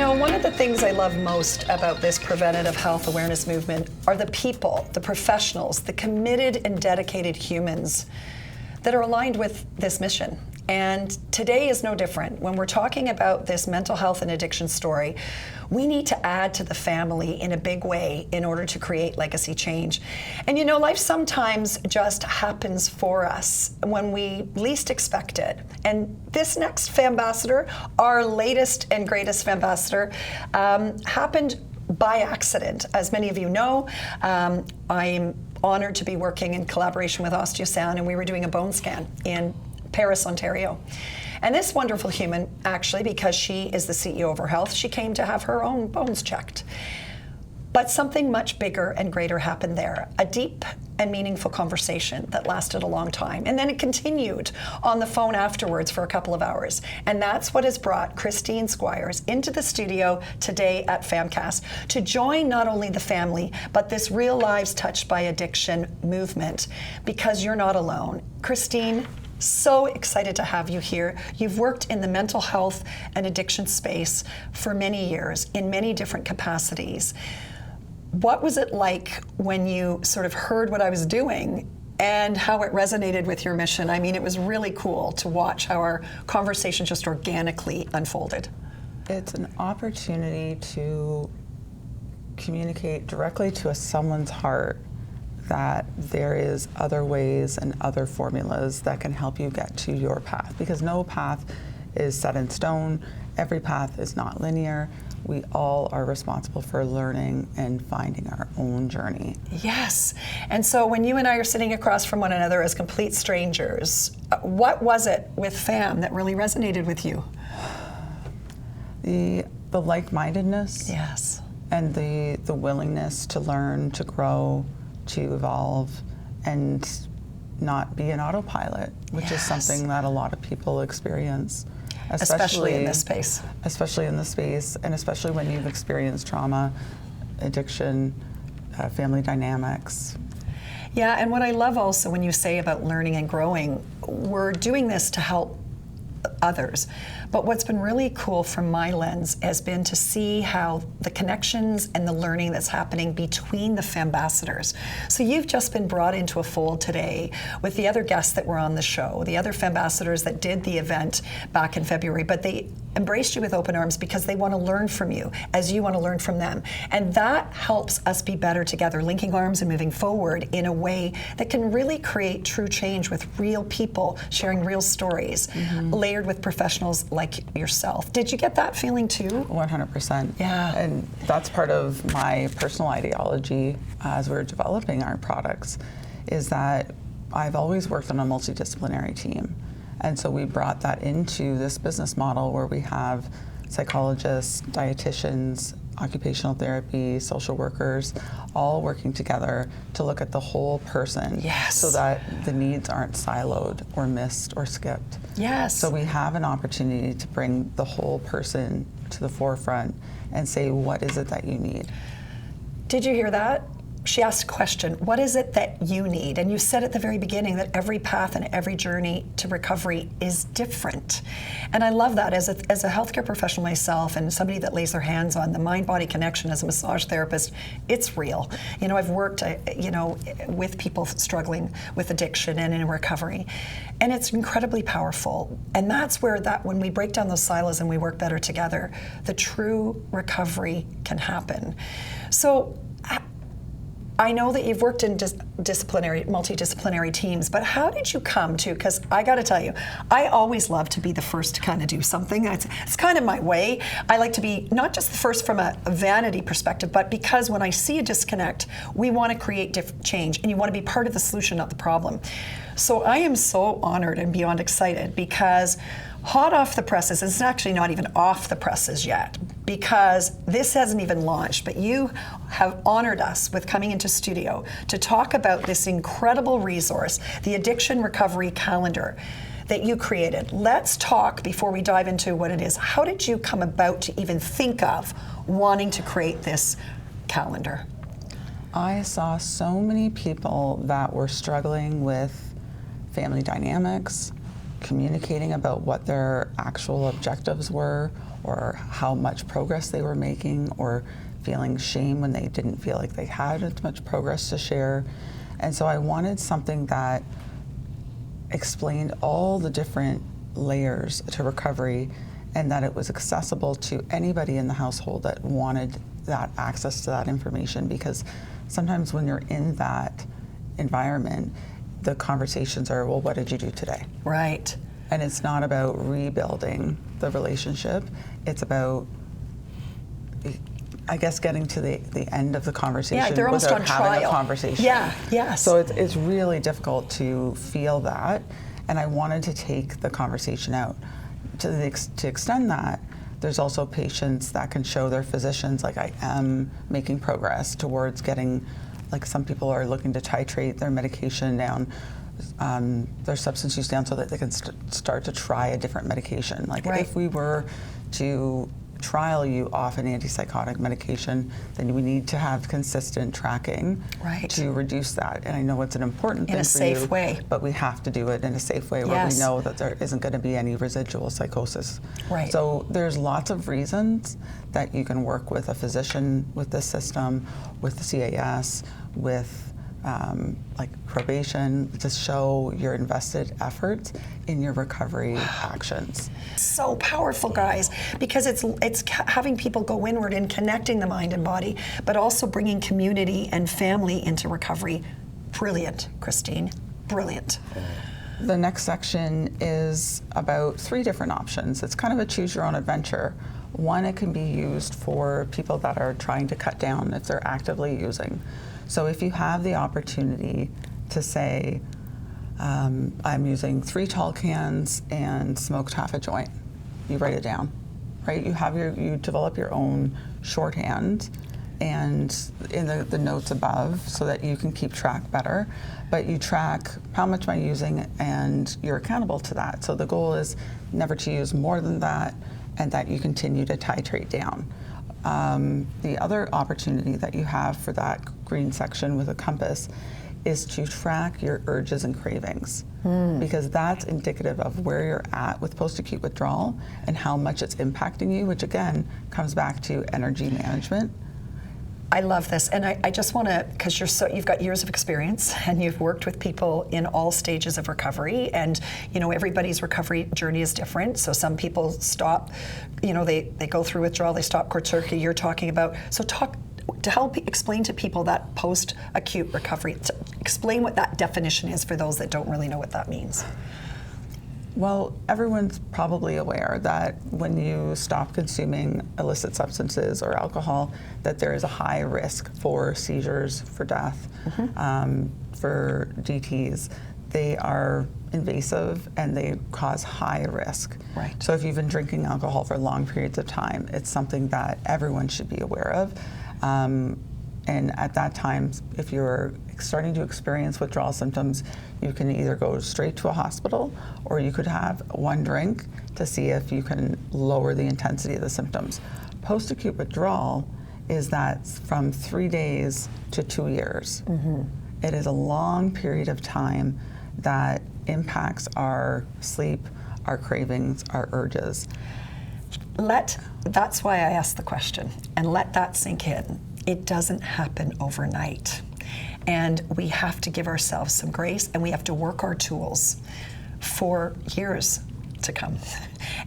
know, one of the things I love most about this preventative health awareness movement are the people, the professionals, the committed and dedicated humans that are aligned with this mission. And today is no different. When we're talking about this mental health and addiction story, we need to add to the family in a big way in order to create legacy change. And you know, life sometimes just happens for us when we least expect it. And this next FAMBassador, our latest and greatest FAMBassador, happened by accident. As many of you know, I'm honored to be working in collaboration with OsteoSound, and we were doing a bone scan in Paris, Ontario. And this wonderful human, actually, because she is the CEO of her health, she came to have her own bones checked. But something much bigger and greater happened there, a deep and meaningful conversation that lasted a long time. And then it continued on the phone afterwards for a couple of hours. And that's what has brought Christine Squires into the studio today at PHAMCAST to join not only the family, but this Real Lives Touched by Addiction movement, because you're not alone. Christine, so excited to have you here. You've worked in the mental health and addiction space for many years in many different capacities. What was it like when you sort of heard what I was doing and how it resonated with your mission? I mean, it was really cool to watch how our conversation just organically unfolded. It's an opportunity to communicate directly to someone's heart that there is other ways and other formulas that can help you get to your path, because no path is set in stone. Every path is not linear. We all are responsible for learning and finding our own journey. Yes. And so when you and I are sitting across from one another as complete strangers, what was it with FAM that really resonated with you? The like-mindedness. Yes. And the willingness to learn, to grow, to evolve, and not be an autopilot, which Yes. is something that a lot of people experience. Especially in this space. Especially in this space, and especially when you've experienced trauma, addiction, family dynamics. Yeah, and what I love also when you say about learning and growing, we're doing this to help others. But what's been really cool from my lens has been to see how the connections and the learning that's happening between the FAMBassadors. So you've just been brought into a fold today with the other guests that were on the show, the other FAMBassadors that did the event back in February, but they embraced you with open arms because they want to learn from you as you want to learn from them. And that helps us be better together, linking arms and moving forward in a way that can really create true change with real people sharing real stories, layered with professionals like yourself. Did you get that feeling too? 100%. Yeah. And that's part of my personal ideology as we're developing our products, is that I've always worked on a multidisciplinary team. And so we brought that into this business model where we have psychologists, dietitians, occupational therapy, social workers, all working together to look at the whole person. Yes. So that the needs aren't siloed or missed or skipped. Yes. So we have an opportunity to bring the whole person to the forefront and say, what is it that you need? Did you hear that? She asked a question, what is it that you need? And you said at the very beginning that every path and every journey to recovery is different. And I love that as a healthcare professional myself and somebody that lays their hands on the mind-body connection as a massage therapist, it's real. You know, I've worked, with people struggling with addiction and in recovery. And it's incredibly powerful. And that's where when we break down those silos and we work better together, the true recovery can happen. So, I know that you've worked in multidisciplinary teams, but how did you come to, because I got to tell you, I always love to be the first to kind of do something. It's kind of my way. I like to be not just the first from a vanity perspective, but because when I see a disconnect, we want to create change, and you want to be part of the solution, not the problem. So I am so honored and beyond excited because hot off the presses, it's actually not even off the presses yet because this hasn't even launched, but you have honored us with coming into studio to talk about this incredible resource, the Addiction Recovery Calendar that you created. Let's talk before we dive into what it is. How did you come about to even think of wanting to create this calendar? I saw so many people that were struggling with family dynamics, communicating about what their actual objectives were, or how much progress they were making, or feeling shame when they didn't feel like they had as much progress to share. And so I wanted something that explained all the different layers to recovery, and that it was accessible to anybody in the household that wanted that access to that information, because sometimes when you're in that environment, the conversations are, well, what did you do today? Right. And it's not about rebuilding the relationship. It's about, I guess, getting to the end of the conversation Yeah, they're almost without on having trial. a conversation. Yeah, yes. So it's really difficult to feel that, and I wanted to take the conversation out. To extend that, there's also patients that can show their physicians, like, I am making progress towards getting, like, some people are looking to titrate their medication down, their substance use down, so that they can start to try a different medication. Like, right. If we were to trial you off an antipsychotic medication, then we need to have consistent tracking right. to reduce that. And I know it's an important thing in a for safe you, way, but we have to do it in a safe way where yes. we know that there isn't going to be any residual psychosis. Right. So there's lots of reasons that you can work with a physician with this system, with the CAS, with like probation, to show your invested efforts in your recovery actions. So powerful, guys, because it's having people go inward and connecting the mind and body, but also bringing community and family into recovery. Brilliant, Christine. Brilliant. The next section is about 3 different options. It's kind of a choose your own adventure. One, it can be used for people that are trying to cut down if they're actively using. So if you have the opportunity to say, I'm using 3 tall cans and smoked half a joint, you write it down, right? You develop your own shorthand and in the notes above, so that you can keep track better. But you track how much am I using, and you're accountable to that. So the goal is never to use more than that, and that you continue to titrate down. The other opportunity that you have for that green section with a compass is to track your urges and cravings, because that's indicative of where you're at with post-acute withdrawal and how much it's impacting you, which again comes back to energy management. I love this, and I just want to, because you've got years of experience, and you've worked with people in all stages of recovery, and everybody's recovery journey is different. So some people stop, they go through withdrawal, they stop court circuit. You're talking about, so talk to help explain to people that post-acute recovery. Explain what that definition is for those that don't really know what that means. Well, everyone's probably aware that when you stop consuming illicit substances or alcohol, that there is a high risk for seizures, for death, for DTs. They are invasive and they cause high risk. Right. So if you've been drinking alcohol for long periods of time, it's something that everyone should be aware of. And at that time, if you're starting to experience withdrawal symptoms, you can either go straight to a hospital, or you could have 1 drink to see if you can lower the intensity of the symptoms. Post-acute withdrawal is that from 3 days to 2 years. It is a long period of time that impacts our sleep, our cravings, our urges. That's why I asked the question, and let that sink in. It doesn't happen overnight. And we have to give ourselves some grace, and we have to work our tools for years to come.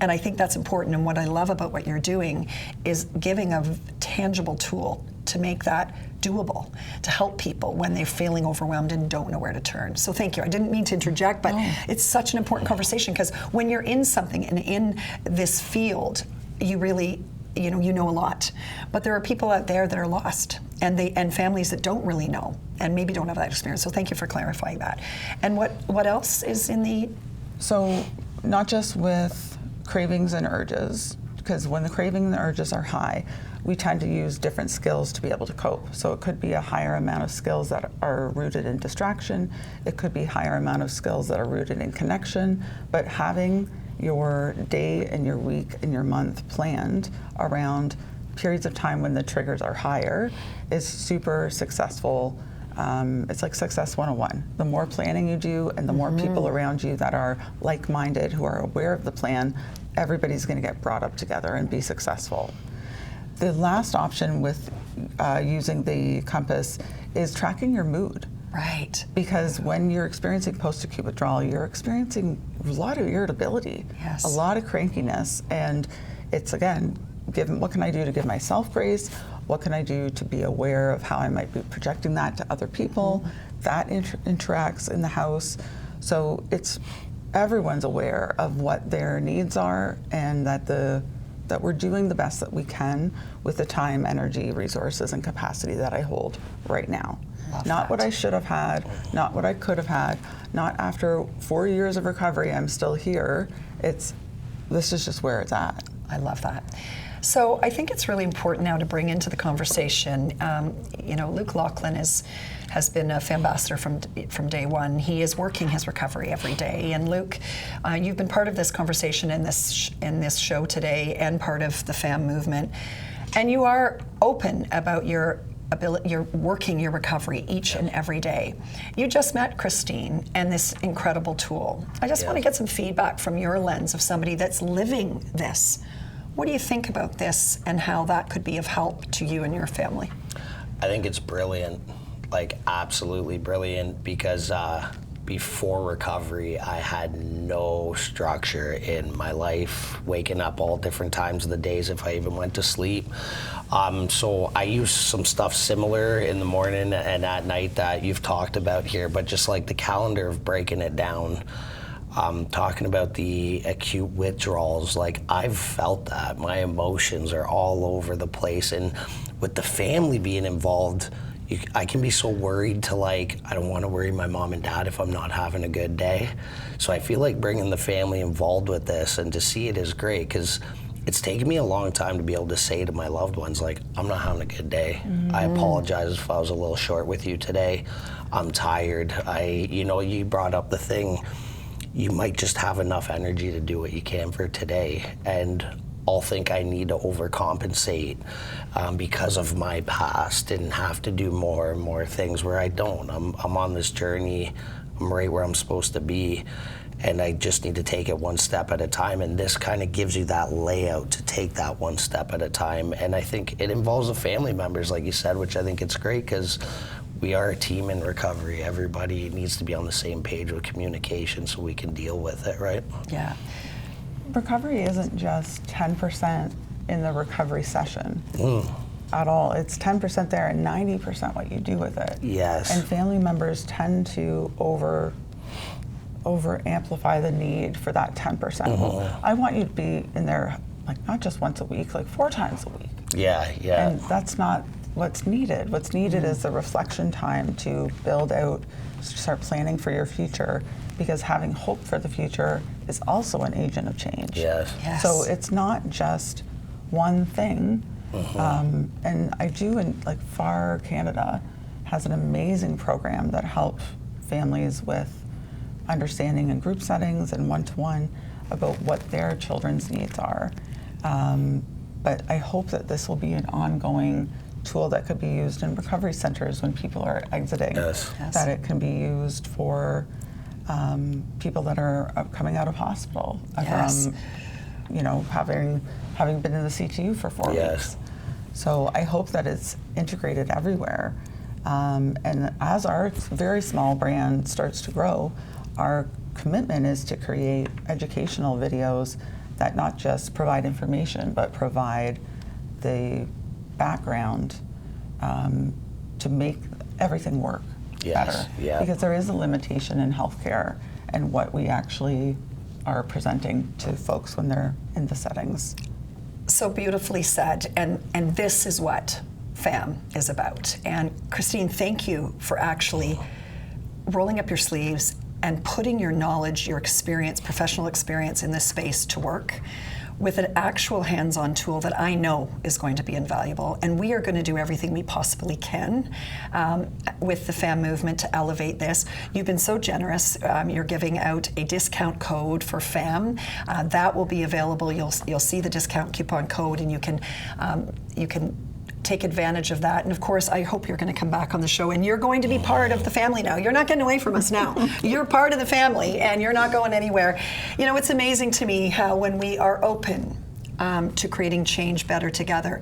And I think that's important. And what I love about what you're doing is giving a tangible tool to make that doable, to help people when they're feeling overwhelmed and don't know where to turn. So thank you. I didn't mean to interject, but it's such an important conversation, because when you're in something and in this field, you really, you know a lot. But there are people out there that are lost, and families that don't really know and maybe don't have that experience. So thank you for clarifying that. And what else is in the? So not just with cravings and urges, because when the craving and the urges are high, we tend to use different skills to be able to cope. So it could be a higher amount of skills that are rooted in distraction. It could be a higher amount of skills that are rooted in connection. But having your day and your week and your month planned around periods of time when the triggers are higher is super successful. It's like Success 101. The more planning you do and the more people around you that are like-minded, who are aware of the plan, everybody's going to get brought up together and be successful. The last option with using the compass is tracking your mood. Right. Because when you're experiencing post-acute withdrawal, you're experiencing a lot of irritability, yes. a lot of crankiness, and it's, again, what can I do to give myself grace? What can I do to be aware of how I might be projecting that to other people? Mm-hmm. That interacts in the house. So everyone's aware of what their needs are, and that we're doing the best that we can with the time, energy, resources, and capacity that I hold right now. Not what I should have had, not what I could have had, not after 4 years of recovery, I'm still here. This is just where it's at. I love that. So I think it's really important now to bring into the conversation, Luke Laughlin has been a FAMCAST from day one. He is working his recovery every day. And Luke, you've been part of this conversation in this show today and part of the FAM movement. And you are open about you're working your recovery each and every day. You just met Christine and this incredible tool. I just want to get some feedback from your lens of somebody that's living this. What do you think about this and how that could be of help to you and your family? I think it's brilliant, like absolutely brilliant, because before recovery, I had no structure in my life, waking up all different times of the days if I even went to sleep. So I use some stuff similar in the morning and at night that you've talked about here, but just like the calendar of breaking it down, talking about the acute withdrawals, like I've felt that. My emotions are all over the place, and with the family being involved, I can be so worried to I don't want to worry my mom and dad if I'm not having a good day. So I feel like bringing the family involved with this and to see it is great, because it's taken me a long time to be able to say to my loved ones, I'm not having a good day. Mm-hmm. I apologize if I was a little short with you today. I'm tired. You brought up the thing, you might just have enough energy to do what you can for today, and I'll think I need to overcompensate because of my past and have to do more and more things where I don't. I'm on this journey. I'm right where I'm supposed to be, and I just need to take it one step at a time, and this kind of gives you that layout to take that one step at a time. And I think it involves the family members, like you said, which I think it's great, because we are a team in recovery. Everybody needs to be on the same page with communication so we can deal with it, right? Yeah. Recovery isn't just 10% in the recovery session at all. It's 10% there and 90% what you do with it. Yes. And family members tend to over amplify the need for that 10%. Mm-hmm. Well, I want you to be in there not just once a week, 4 times a week. Yeah. And that's not what's needed. What's needed is the reflection time to build out, start planning for your future, because having hope for the future is also an agent of change. Yes. So it's not just one thing. Mm-hmm. And I do, FAR Canada has an amazing program that helps families with understanding in group settings and one-to-one about what their children's needs are. But I hope that this will be an ongoing tool that could be used in recovery centers when people are exiting. Yes. That it can be used for people that are coming out of hospital from, having been in the CTU for 4 weeks. So I hope that it's integrated everywhere. And as our very small brand starts to grow, our commitment is to create educational videos that not just provide information, but provide the background to make everything work better. Yeah. Because there is a limitation in healthcare and what we actually are presenting to folks when they're in the settings. So beautifully said, and this is what FAM is about. And Christine, thank you for actually rolling up your sleeves and putting your knowledge, your experience, professional experience in this space to work with an actual hands-on tool that I know is going to be invaluable. And we are going to do everything we possibly can with the FAM movement to elevate this. You've been so generous. You're giving out a discount code for FAM. That will be available. You'll see the discount coupon code, and you can take advantage of that. And of course, I hope you're going to come back on the show, and you're going to be part of the family now. You're not getting away from us now. You're part of the family, and you're not going anywhere. You know, it's amazing to me how when we are open to creating change better together,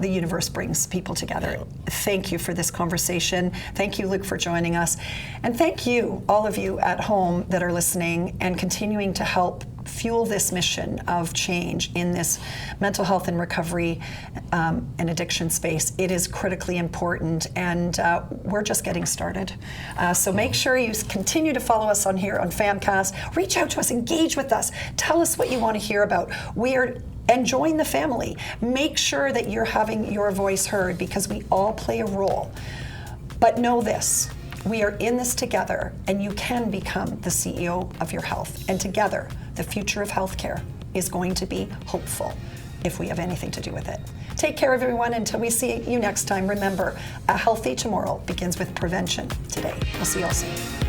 the universe brings people together. Thank you for this conversation. Thank you, Luke, for joining us. And thank you, all of you at home that are listening and continuing to help fuel this mission of change in this mental health and recovery and addiction space. It is critically important, and we're just getting started. So make sure you continue to follow us on here on PHAMCAST. Reach out to us, engage with us. Tell us what you want to hear about. And join the family. Make sure that you're having your voice heard, because we all play a role. But know this, we are in this together, and you can become the CEO of your health. And together, the future of healthcare is going to be hopeful if we have anything to do with it. Take care, everyone. Until we see you next time, remember, a healthy tomorrow begins with prevention today. We'll see you all soon.